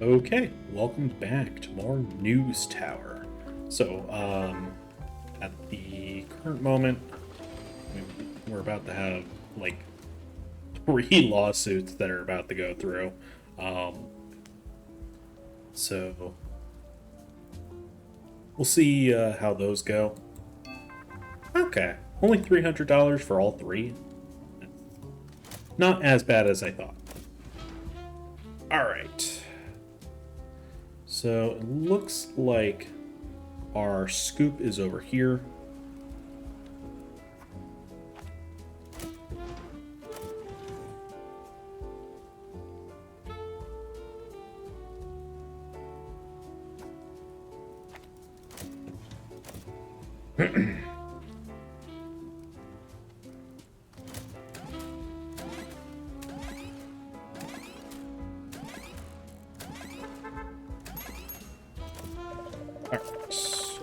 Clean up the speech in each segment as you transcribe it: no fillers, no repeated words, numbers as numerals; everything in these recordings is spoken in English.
Okay, welcome back to more News Tower. So, at the current moment, we're about to have like three lawsuits that are about to go through. Um, so we'll see how those go. Okay, only $300 for all three. Not as bad as I thought. All right. So it looks like our scoop is over here.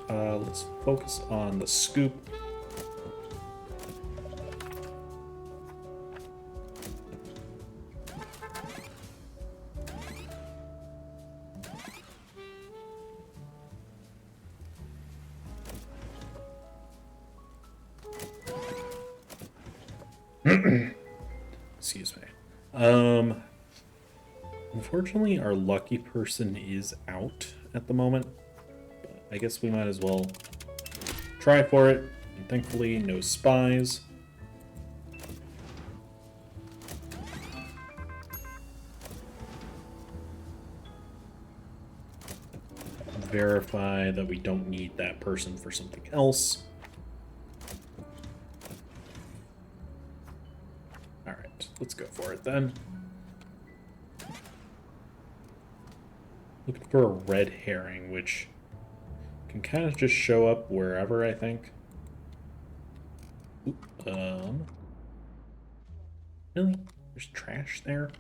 Alright, let's focus on the scoop. Excuse me. Unfortunately, our lucky person is out at the moment. But I guess we might as well try for it. And thankfully, no spies. Verify that we don't need that person for something else. Alright, let's go for it then. Looking for a red herring, which can kind of just show up wherever, I think. Oop, really? There's trash there?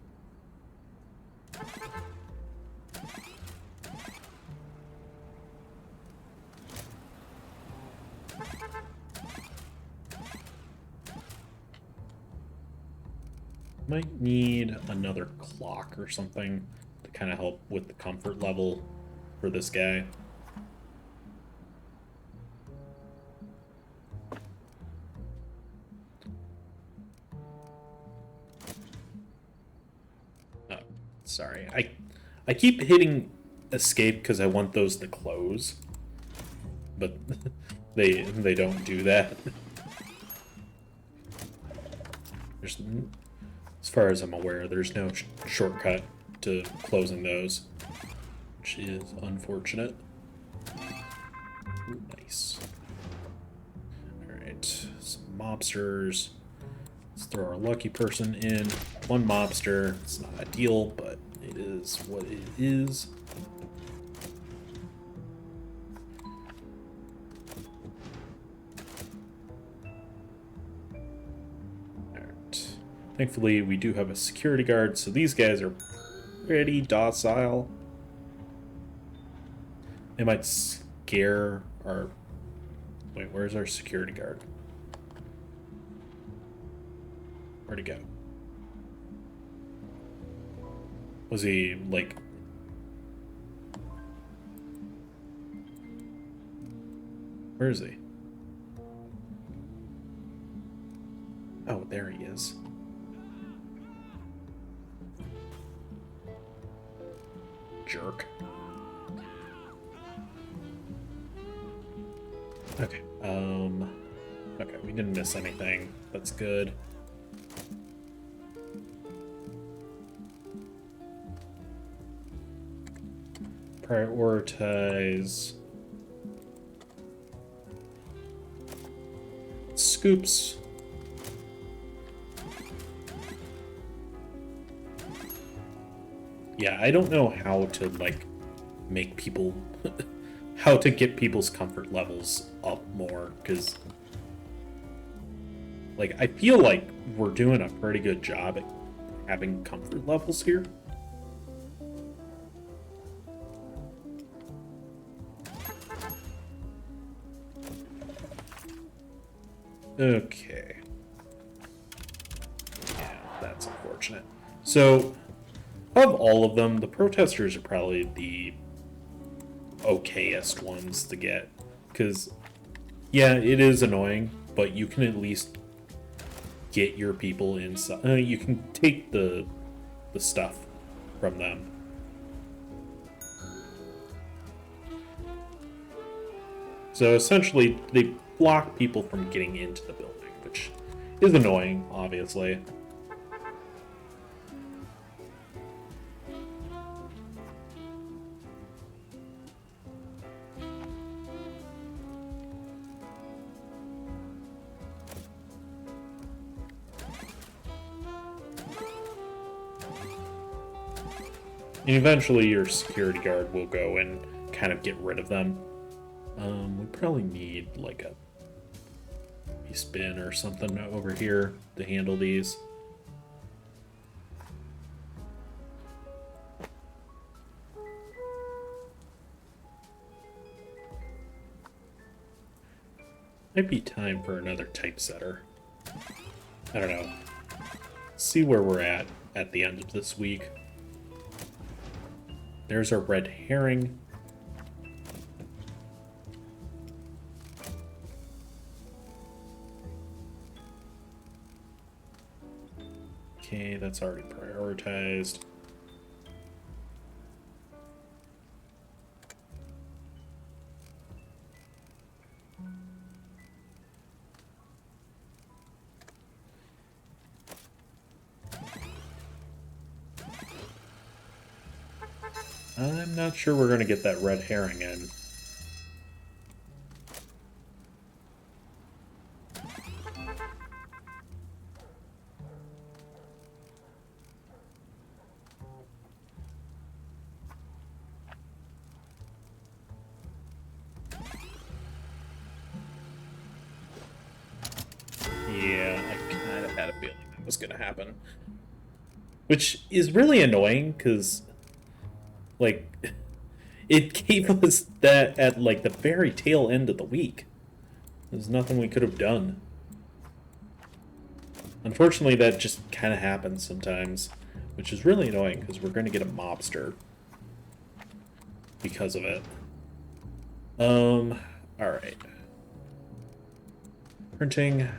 Might need another clock or something to kind of help with the comfort level for this guy. Oh, sorry. I keep hitting escape because I want those to close, but they don't do that. There's, as far as I'm aware, there's no shortcut to closing those, which is unfortunate. Ooh, nice. Alright, some mobsters. Let's throw our lucky person in. One mobster. It's not ideal, but it is what it is. Alright. Thankfully, we do have a security guard, so these guys are pretty docile. They might scare our... Wait, where's our security guard? Where'd he go? Was he, like... Where is he? Oh, there he is. Jerk. Okay, okay, we didn't miss anything. That's good. Prioritize scoops. Yeah, I don't know how to, like, make people... how to get people's comfort levels up more, because... Like, I feel like we're doing a pretty good job at having comfort levels here. Okay. Yeah, that's unfortunate. So, Of all of them, the protesters are probably the okayest ones to get. Because, yeah, it is annoying, but you can at least get your people inside. You can take the stuff from them. So essentially, they block people from getting into the building, which is annoying, obviously. And eventually your security guard will go and kind of get rid of them. We probably need like a spin or something over here to handle these. Might be time for another typesetter. I don't know. See where we're at the end of this week. There's our red herring. Okay, that's already prioritized. I'm not sure we're going to get that red herring in. Yeah, I kind of had a feeling that was going to happen. Which is really annoying, because, like, it gave us that at, like, the very tail end of the week. There's nothing we could have done. Unfortunately, that just kind of happens sometimes, which is really annoying, because we're going to get a mobster because of it. Alright. Printing.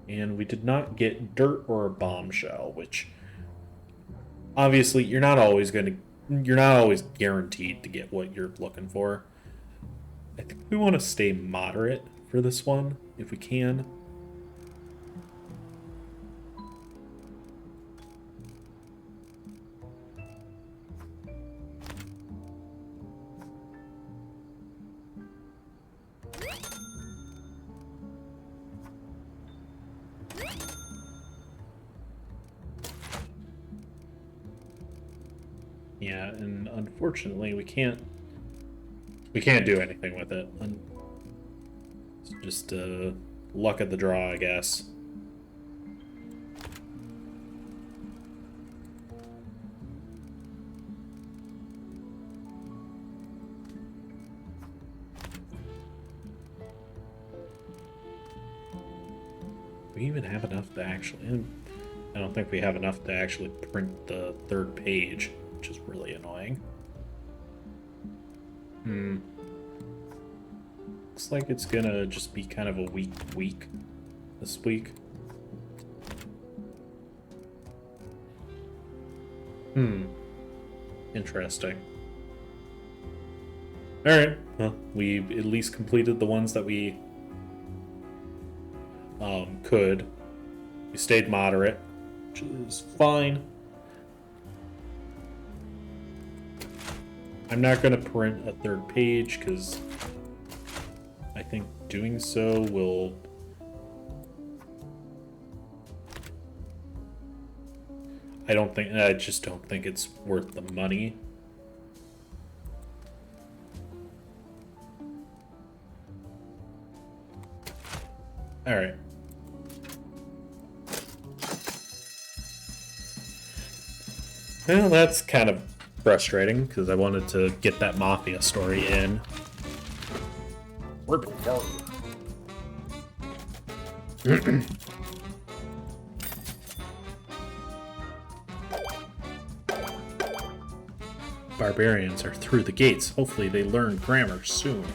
And we did not get dirt or a bombshell, which obviously you're not always guaranteed to get what you're looking for. I think we want to stay moderate for this one, if we can. Yeah, and unfortunately we can't do anything with it. It's just luck of the draw, I guess. We even have enough to actually... I don't think we have enough to actually print the third page, which is really annoying. Looks like it's gonna just be kind of a weak week this week. Interesting. Alright, well, we at least completed the ones that we could. We stayed moderate, which is fine. I'm not going to print a third page because I think doing so will... I just don't think it's worth the money. Alright. Well, that's kind of frustrating, because I wanted to get that Mafia story in. barbarians are through the gates. Hopefully they learn grammar soon.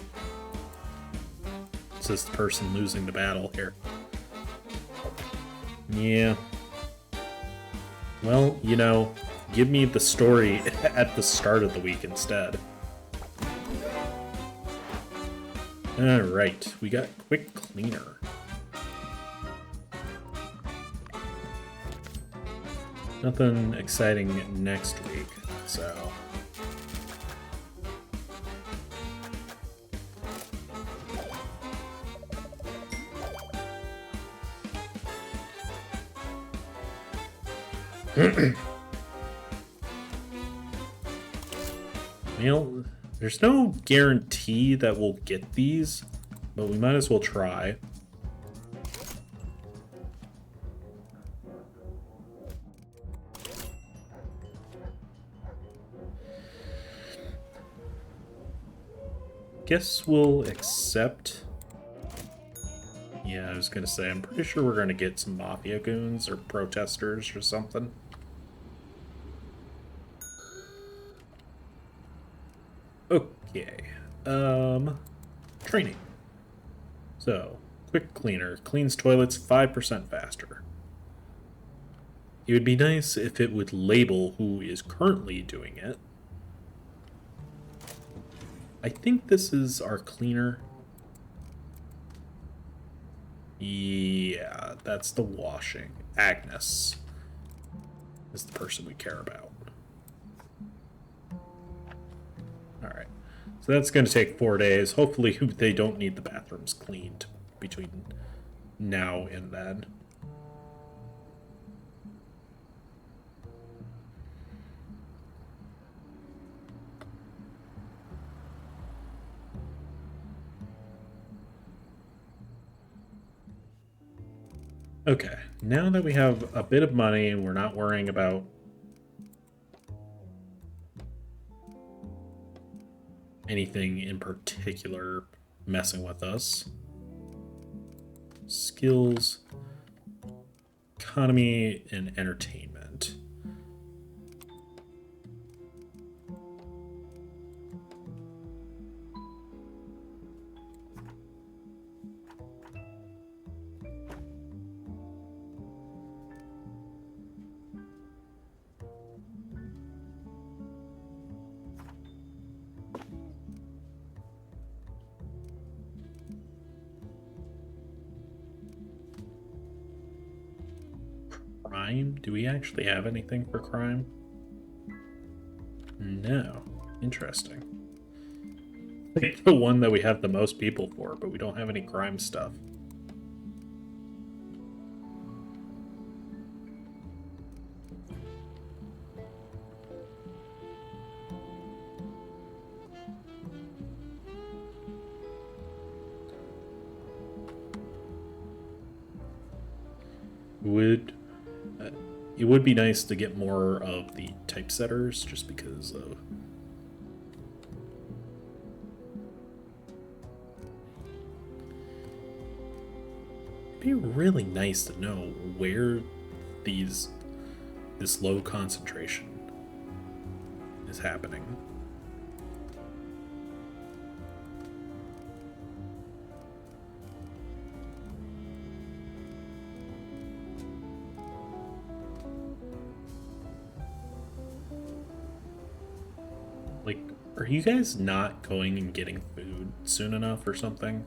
Says the person losing the battle here. Yeah. Well, you know, give me the story at the start of the week instead. Alright, we got Quick Cleaner. Nothing exciting next week, so... Well, there's no guarantee that we'll get these, but we might as well try. Guess we'll accept... Yeah, I was gonna say, I'm pretty sure we're gonna get some mafia goons or protesters or something. Okay, training. So, Quick Cleaner cleans toilets 5% faster. It would be nice if it would label who is currently doing it. I think this is our cleaner. Yeah, that's the washing. Agnes is the person we care about. Alright, so that's going to take 4 days. Hopefully they don't need the bathrooms cleaned between now and then. Okay, now that we have a bit of money and we're not worrying about anything in particular messing with us. Skills, economy, and entertainment. Crime? Do we actually have anything for crime? No. Interesting. Like the one that we have the most people for, but we don't have any crime stuff. It would be nice to get more of the typesetters, just because of... It'd be really nice to know where this low concentration is happening. Like, are you guys not going and getting food soon enough or something?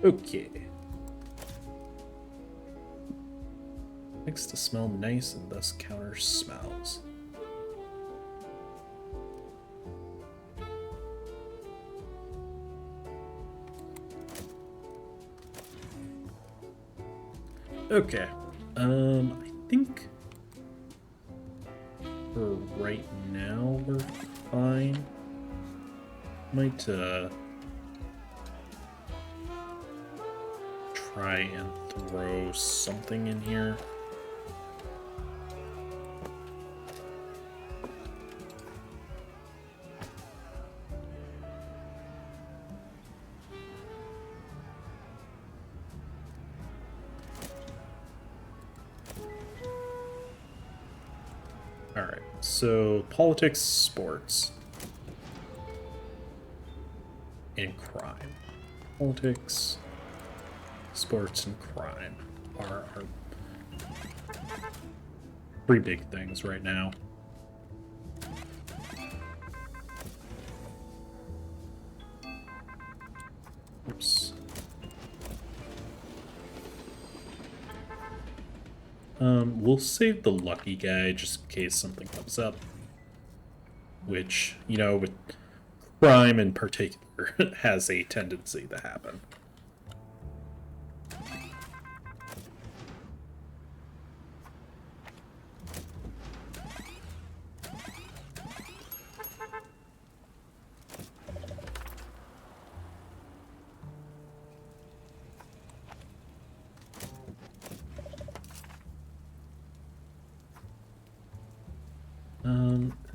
Okay. Likes to smell nice and thus counters smells. Okay. I think for right now we're fine. Might try and throw something in here. Alright, so politics, sports, and crime. Politics, sports, and crime are three big things right now. Oops. We'll save the lucky guy just in case something comes up. Which, you know, with crime in particular, has a tendency to happen.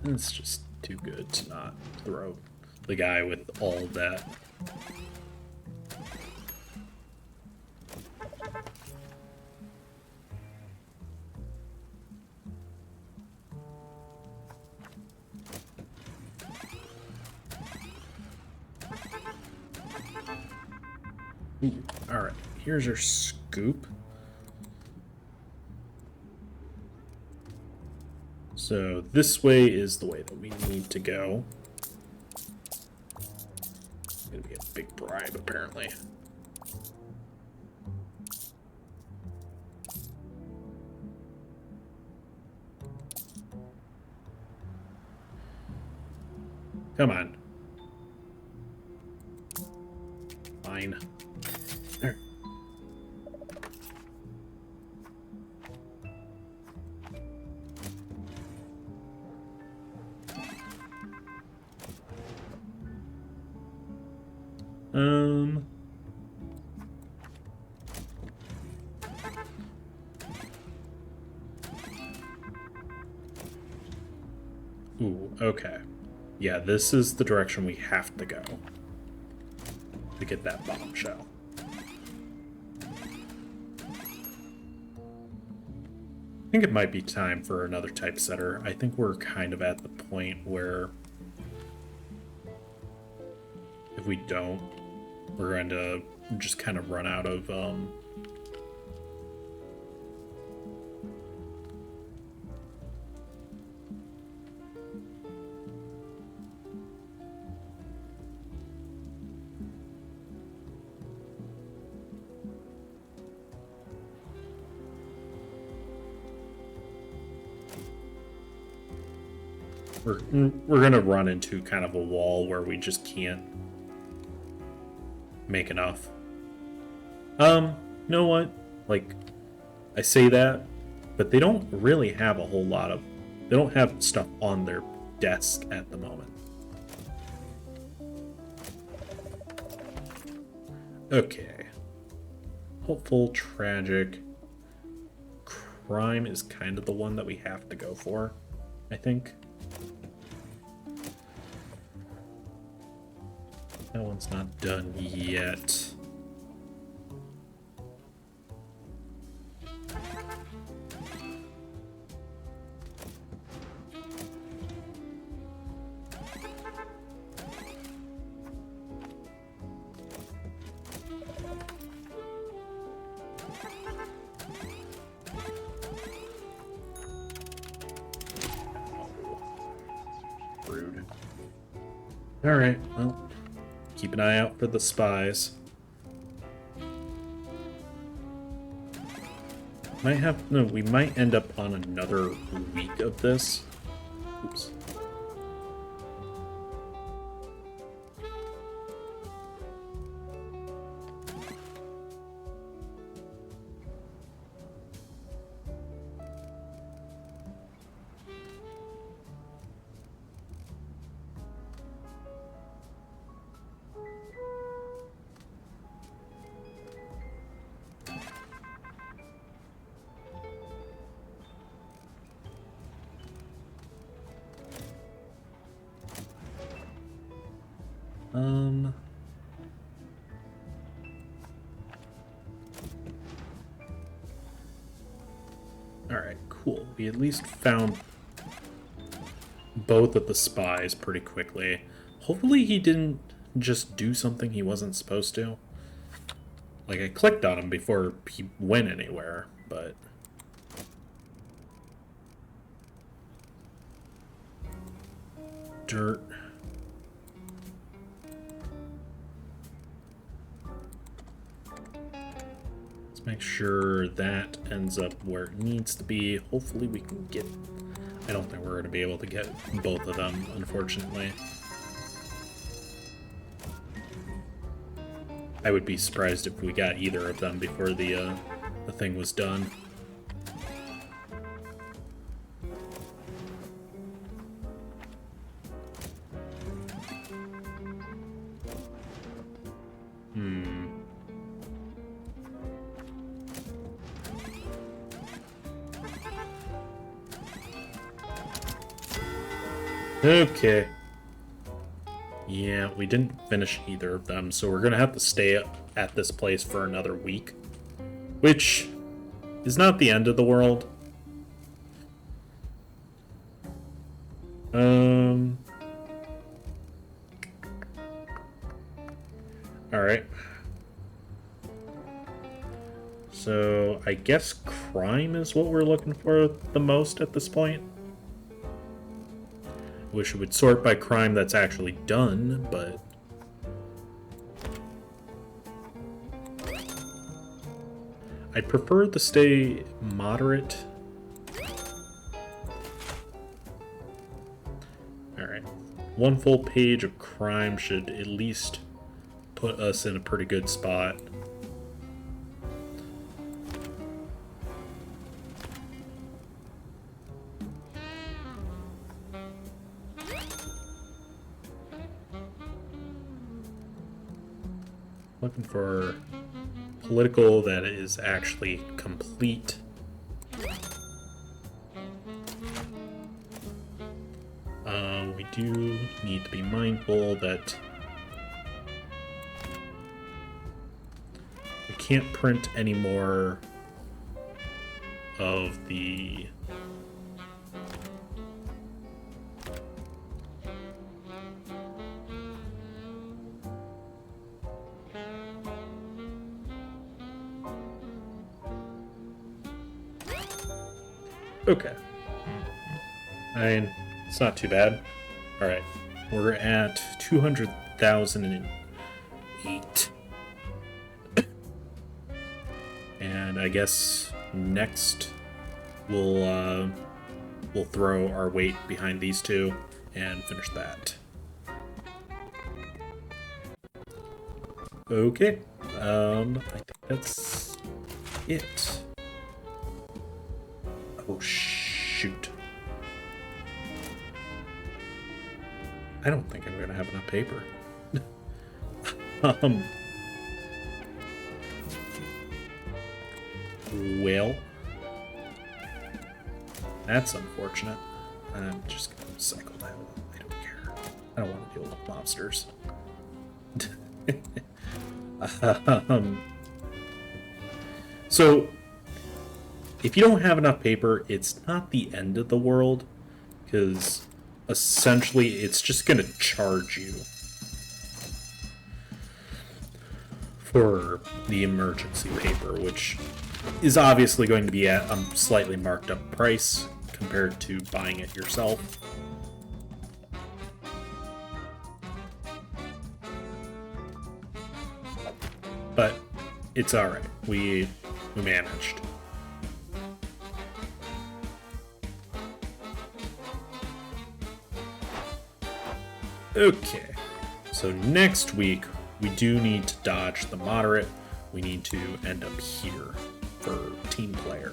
It's just too good to not throw the guy with all of that. Alright, here's your scoop. So this way is the way that we need to go. It's gonna be a big bribe, apparently. Come on. Fine. There. Ooh, okay. Yeah, this is the direction we have to go to get that bombshell. I think it might be time for another typesetter. I think we're kind of at the point where if we don't, we're going to just kind of run out of we're gonna run into kind of a wall where we just can't make enough. You know what? Like, I say that, but they don't really have a whole lot of... They don't have stuff on their desk at the moment. Okay. Hopeful, tragic. Crime is kind of the one that we have to go for, I think. That one's not done yet. Rude. Alright, well. Keep an eye out for the spies. We might end up on another week of this. Oops. Alright, cool. We at least found both of the spies pretty quickly. Hopefully he didn't just do something he wasn't supposed to. Like, I clicked on him before he went anywhere, but... Dirt. Let's make sure that ends up where it needs to be. Hopefully we can get... I don't think we're going to be able to get both of them, unfortunately. I would be surprised if we got either of them before the thing was done. Okay. Yeah, we didn't finish either of them, so we're gonna have to stay at this place for another week. Which is not the end of the world. Alright. So, I guess crime is what we're looking for the most at this point. Wish it would sort by crime that's actually done, but... I'd prefer to stay moderate. Alright. One full page of crime should at least put us in a pretty good spot. Looking for political that is actually complete. We do need to be mindful that we can't print any more of the Okay. I mean, it's not too bad. Alright, we're at 200,008. And I guess next we'll throw our weight behind these two and finish that. Okay. I think that's it. Oh, shoot. I don't think I'm gonna have enough paper. Well, that's unfortunate. I'm just gonna cycle that. I don't care. I don't want to deal with mobsters. So, if you don't have enough paper, it's not the end of the world, because essentially it's just going to charge you for the emergency paper, which is obviously going to be at a slightly marked up price compared to buying it yourself. But it's alright. We managed. Okay, so next week we do need to dodge the moderate. We need to end up here for team player.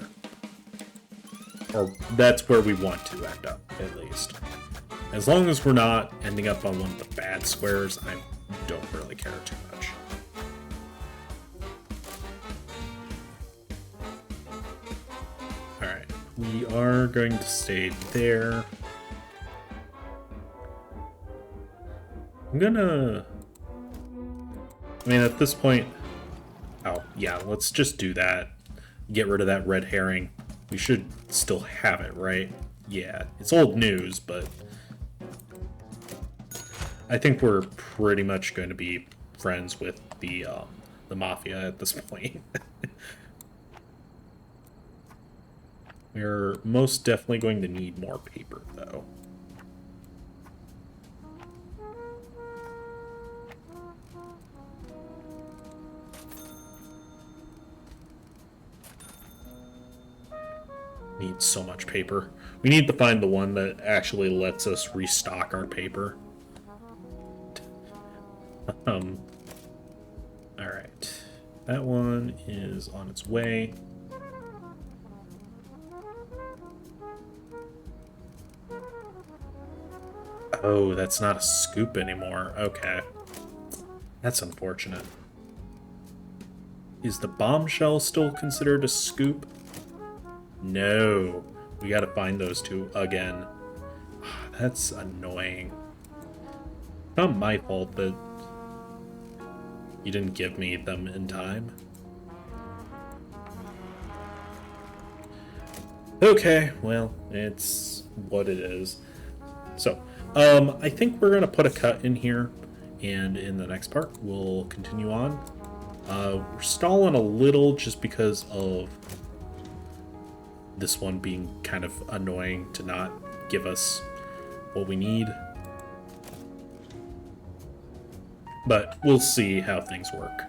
Or that's where we want to end up, at least. As long as we're not ending up on one of the bad squares, I don't really care too much. Alright, we are going to stay there. I'm gonna... I mean, at this point... Oh, yeah, let's just do that. Get rid of that red herring. We should still have it, right? Yeah, it's old news, but I think we're pretty much going to be friends with the mafia at this point. We're most definitely going to need more paper, though. Need so much paper. We need to find the one that actually lets us restock our paper. Alright. That one is on its way. Oh, that's not a scoop anymore. Okay. That's unfortunate. Is the bombshell still considered a scoop? No. We gotta find those two again. That's annoying. Not my fault that you didn't give me them in time. Okay, well, it's what it is. So, I think we're gonna put a cut in here, and in the next part, we'll continue on. We're stalling a little just because of this one being kind of annoying to not give us what we need. But we'll see how things work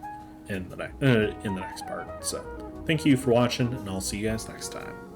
in the next part. So, thank you for watching, and I'll see you guys next time.